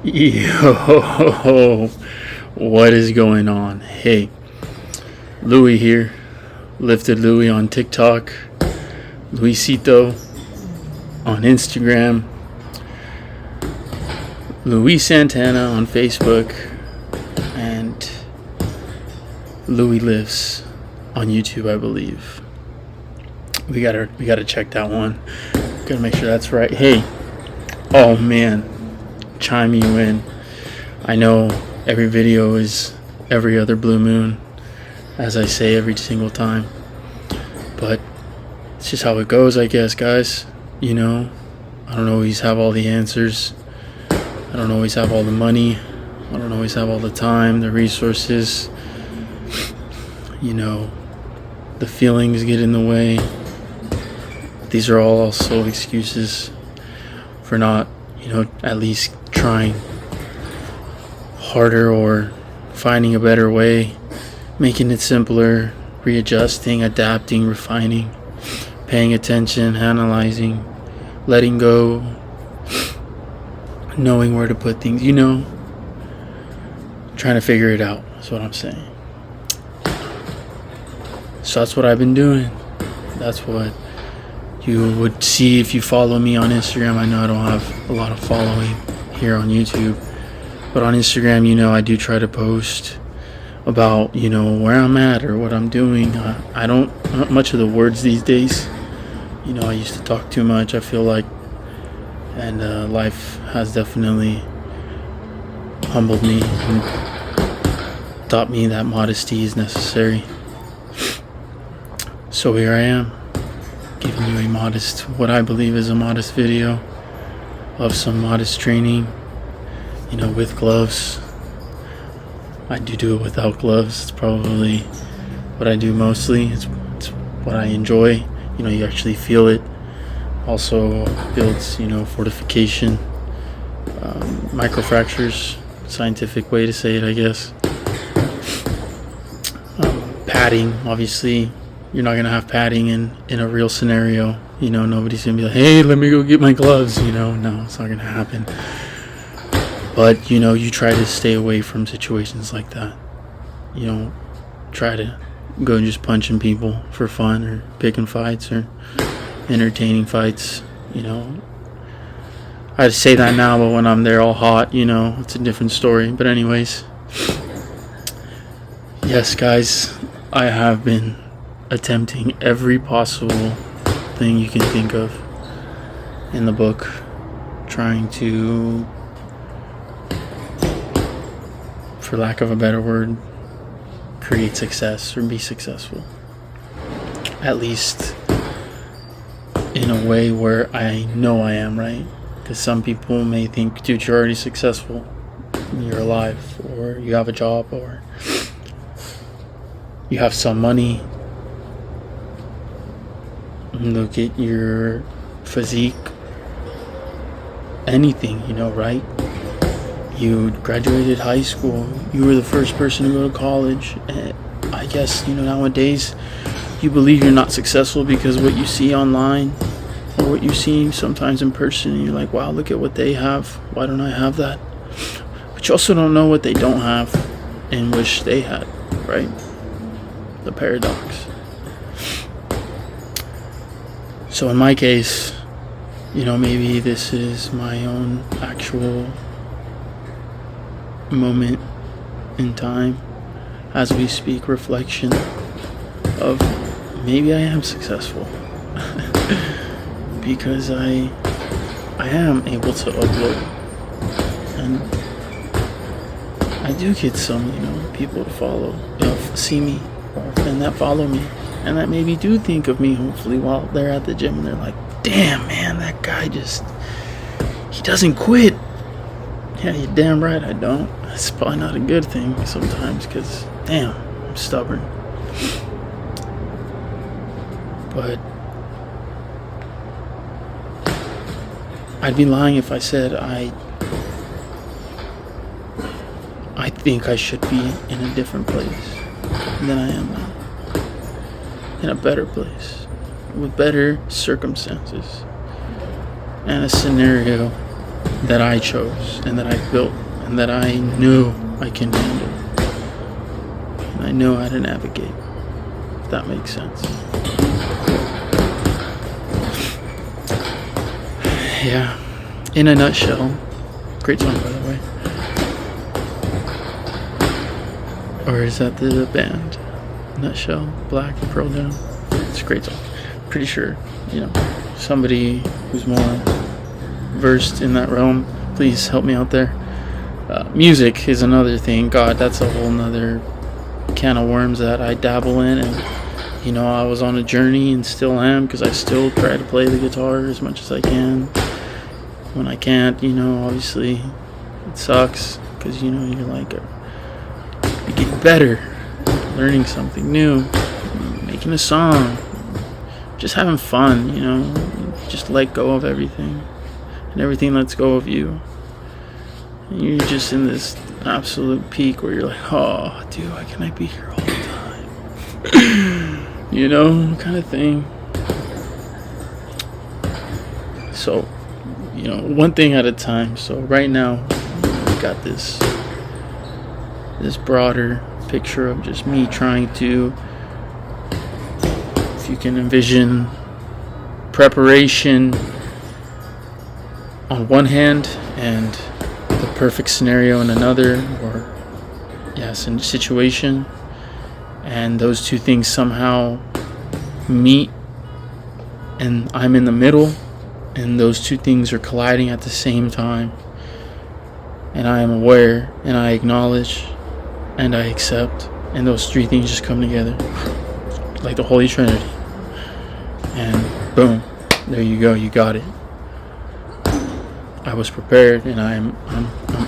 Yo, what is going on? Hey, Louie here. Lifted Louie on TikTok, Luisito on Instagram, Louis Santana on Facebook, and Louie Lives on YouTube, I believe. We gotta check that one. Gotta make sure that's right. Hey, oh man, chime you in. I know every video is every other blue moon, as I say every single time, but it's just how it goes, I guess, guys. You know, I don't always have all the answers. I don't always have all the money. I don't always have all the time, the resources. You know, the feelings get in the way. These are all also excuses for not, at least trying harder or finding a better way, making it simpler, readjusting, adapting, refining, paying attention, analyzing, letting go, knowing where to put things, trying to figure it out. That's what I'm saying. So that's what I've been doing. That's what you would see if you follow me on Instagram. I know I don't have a lot of following here on YouTube, but on Instagram, I do try to post about, where I'm at or what I'm doing. I don't not much of the words these days. I used to talk too much, I feel like, and life has definitely humbled me and taught me that modesty is necessary. So here I am, giving you what I believe is a modest video of some modest training, with gloves. I do it without gloves. It's probably what I do mostly. It's what I enjoy. You actually feel it. Also builds, fortification, microfractures, scientific way to say it, I guess. Padding, obviously. You're not going to have padding in a real scenario. Nobody's going to be like, hey, let me go get my gloves. No, it's not going to happen. But, you try to stay away from situations like that. You don't try to go and just punching people for fun or picking fights or entertaining fights. I say that now, but when I'm there all hot, it's a different story. But anyways, yes, guys, I have been attempting every possible thing you can think of in the book, trying to, for lack of a better word, create success or be successful, at least in a way where I know I am, right? Because some people may think, dude, you're already successful, you're alive, or you have a job, or you have some money. Look at your physique, anything, right? You graduated high school, you were the first person to go to college, and I guess, nowadays you believe you're not successful because what you see online or what you see sometimes in person, and you're like, wow, look at what they have, why don't I have that? But you also don't know what they don't have and wish they had, right? The paradox. So in my case, maybe this is my own actual moment in time as we speak, reflection of maybe I am successful because I am able to upload, and I do get some people to follow, see me, and that follow me, and that maybe do think of me, hopefully, while they're at the gym, and they're like, damn, man, that guy he doesn't quit. Yeah, you're damn right I don't. It's probably not a good thing sometimes, because, damn, I'm stubborn. But I'd be lying if I said I think I should be in a different place than I am now. In a better place, with better circumstances, and a scenario that I chose and that I built and that I knew I can handle. And I know how to navigate, if that makes sense. Yeah, in a nutshell. Great song, by the way. Or is that the band? Nutshell, Black, Pearl Jam. It's a great song. Pretty sure, somebody who's more versed in that realm, please help me out there. Music is another thing. God, that's a whole nother can of worms that I dabble in. And, I was on a journey and still am, because I still try to play the guitar as much as I can. When I can't, obviously it sucks, because, you're like, you're getting better, learning something new, making a song, just having fun, just let go of everything, and everything lets go of you. And you're just in this absolute peak where you're like, oh, dude, why can't I be here all the time? Kind of thing. So, one thing at a time. So right now, I've got this broader picture of just me trying to, if you can envision, preparation on one hand and the perfect scenario in another, or in situation, and those two things somehow meet and I'm in the middle, and those two things are colliding at the same time, and I am aware and I acknowledge and I accept, and those three things just come together like the Holy Trinity, and boom, there you go, you got it. I was prepared, and I'm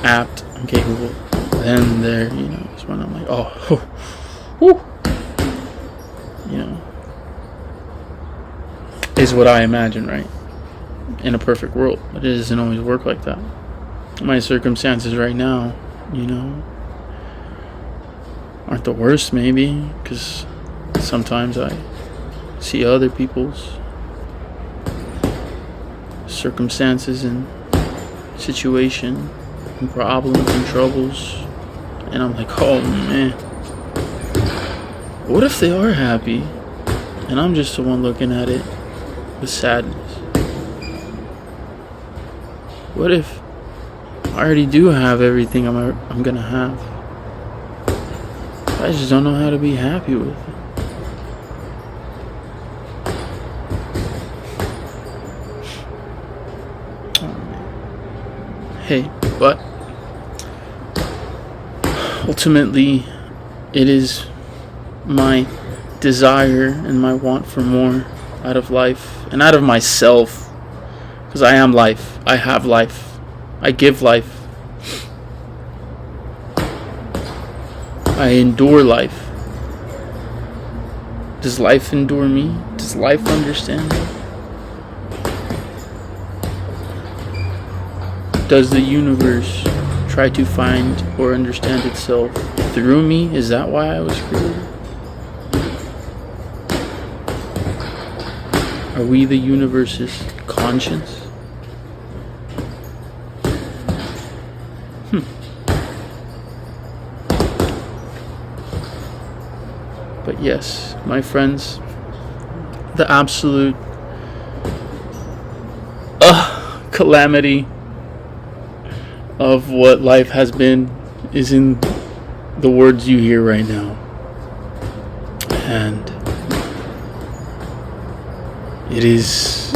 apt, I'm capable. Then there, is when I'm like, oh, whew, is what I imagine, right? In a perfect world, but it doesn't always work like that. My circumstances right now, aren't the worst, maybe, because sometimes I see other people's circumstances and situation and problems and troubles, and I'm like, oh man, what if they are happy and I'm just the one looking at it with sadness? What if I already do have everything I'm gonna have? I just don't know how to be happy with it. Hey, but ultimately, it is my desire and my want for more out of life and out of myself, because I am life. I have life. I give life. I endure life. Does life endure me? Does life understand me? Does the universe try to find or understand itself through me? Is that why I was created? Are we the universe's conscience? But yes, my friends, the absolute calamity of what life has been is in the words you hear right now. And it is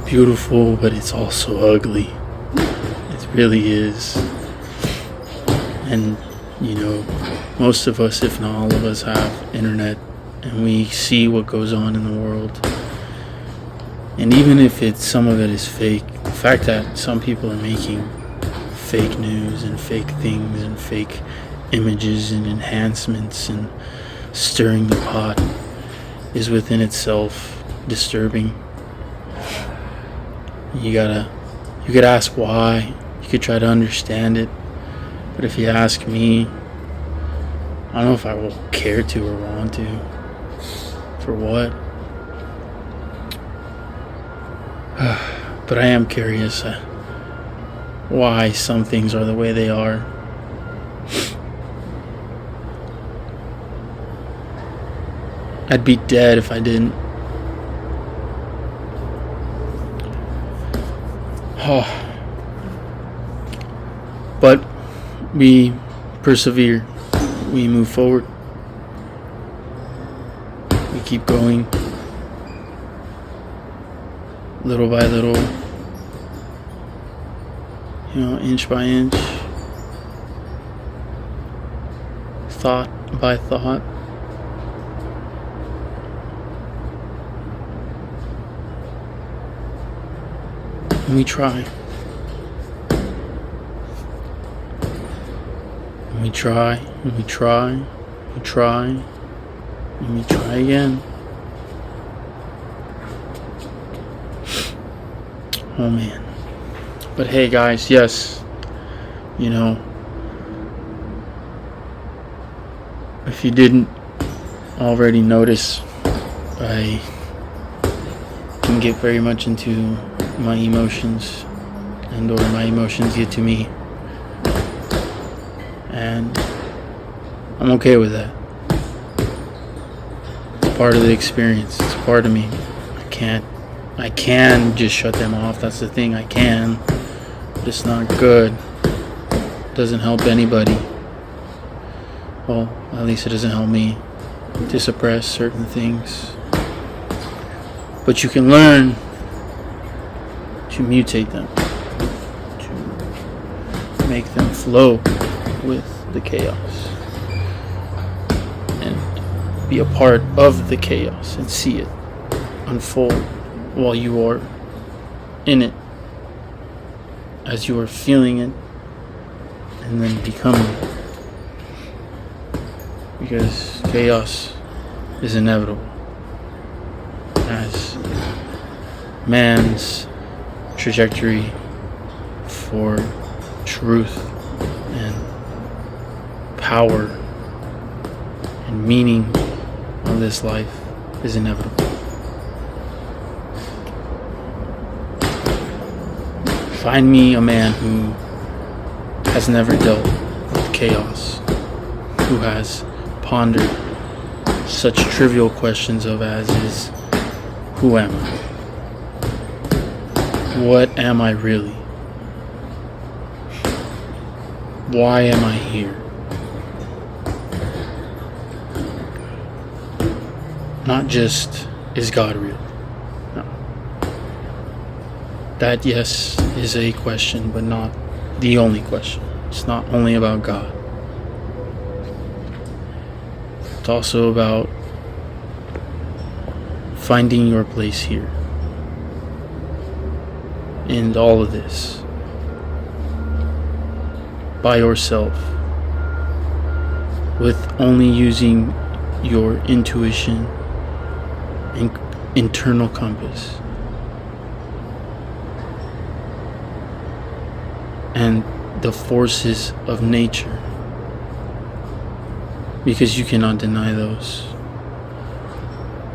beautiful, but it's also ugly. It really is. And most of us, if not all of us, have internet, and we see what goes on in the world. And even if some of it is fake, the fact that some people are making fake news and fake things and fake images and enhancements and stirring the pot is within itself disturbing. You could ask why, you could try to understand it, but if you ask me, I don't know if I will care to or want to. For what? But I am curious why some things are the way they are. I'd be dead if I didn't. But we persevere. We move forward. We keep going. Little by little. Inch by inch. Thought by thought. And we try. And we try, and we try, we try, and we try again. Oh man. But hey guys, yes, if you didn't already notice, I can get very much into my emotions, and or my emotions get to me, and I'm okay with that. It's part of the experience. It's part of me. I can just shut them off. That's the thing. I can, but it's not good. It doesn't help anybody. Well, at least it doesn't help me to suppress certain things. But you can learn to mutate them, to make them flow with the chaos, and be a part of the chaos and see it unfold while you are in it, as you are feeling it, and then becoming it. Because chaos is inevitable, as man's trajectory for truth and power and meaning of this life is inevitable. Find me a man who has never dealt with chaos, who has pondered such trivial questions as is, who am I? What am I really? Why am I here? Not just, is God real? No. That, yes, is a question, but not the only question. It's not only about God. It's also about finding your place here in all of this, by yourself, with only using your intuition and internal compass, and the forces of nature, because you cannot deny those.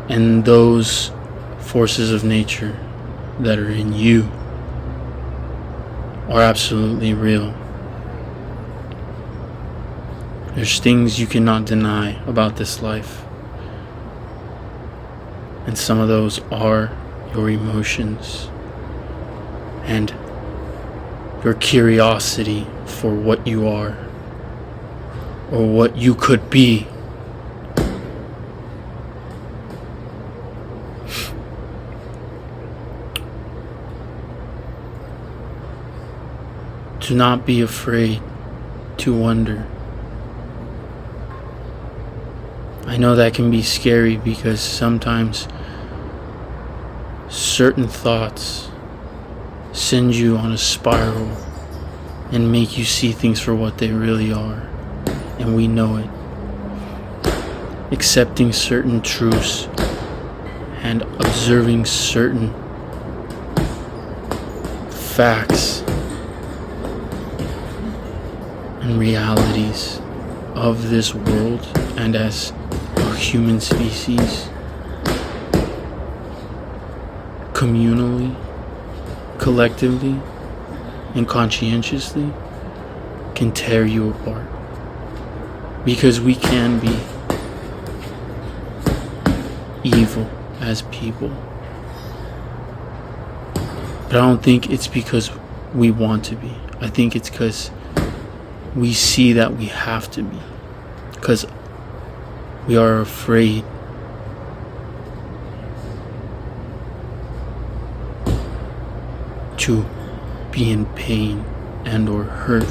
And those forces of nature that are in you are absolutely real. There's things you cannot deny about this life, and some of those are your emotions and your curiosity for what you are or what you could be. Do not be afraid to wonder. I know that can be scary because sometimes certain thoughts send you on a spiral and make you see things for what they really are. And we know it. Accepting certain truths and observing certain facts and realities of this world and as a human species, collectively, and conscientiously can tear you apart. Because we can be evil as people. But I don't think it's because we want to be. I think it's because we see that we have to be. Because we are afraid to be in pain and or hurt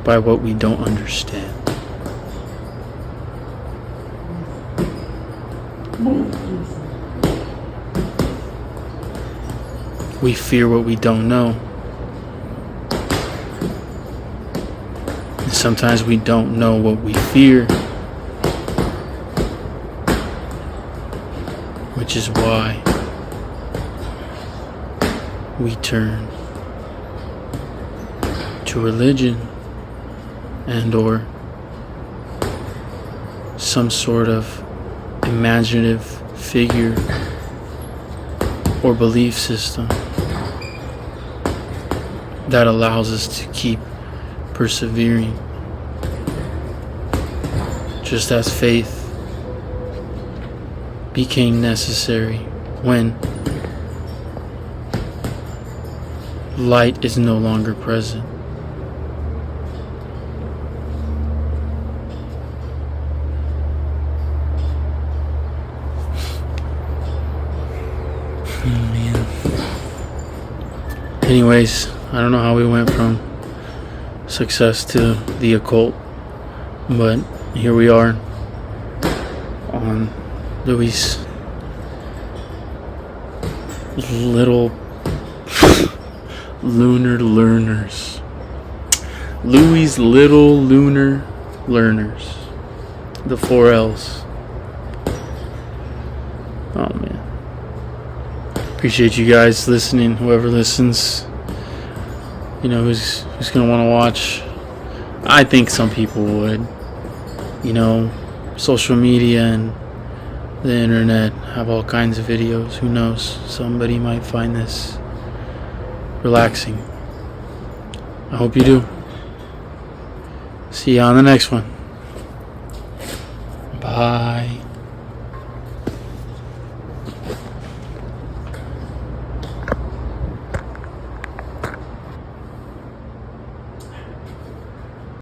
by what we don't understand. We fear what we don't know. And sometimes we don't know what we fear, which is why we turn to religion and or some sort of imaginative figure or belief system that allows us to keep persevering, just as faith became necessary when light is no longer present. Man. Anyways, I don't know how we went from success to the occult, but here we are on Louie's little lunar learners. Louie's little lunar learners. The 4 L's. Oh man. Appreciate you guys listening. Whoever listens, you know, who's gonna want to watch. I think some people would. You know, social media and the internet have all kinds of videos. Who knows? Somebody might find this relaxing. I hope you do. See you on the next one. Bye.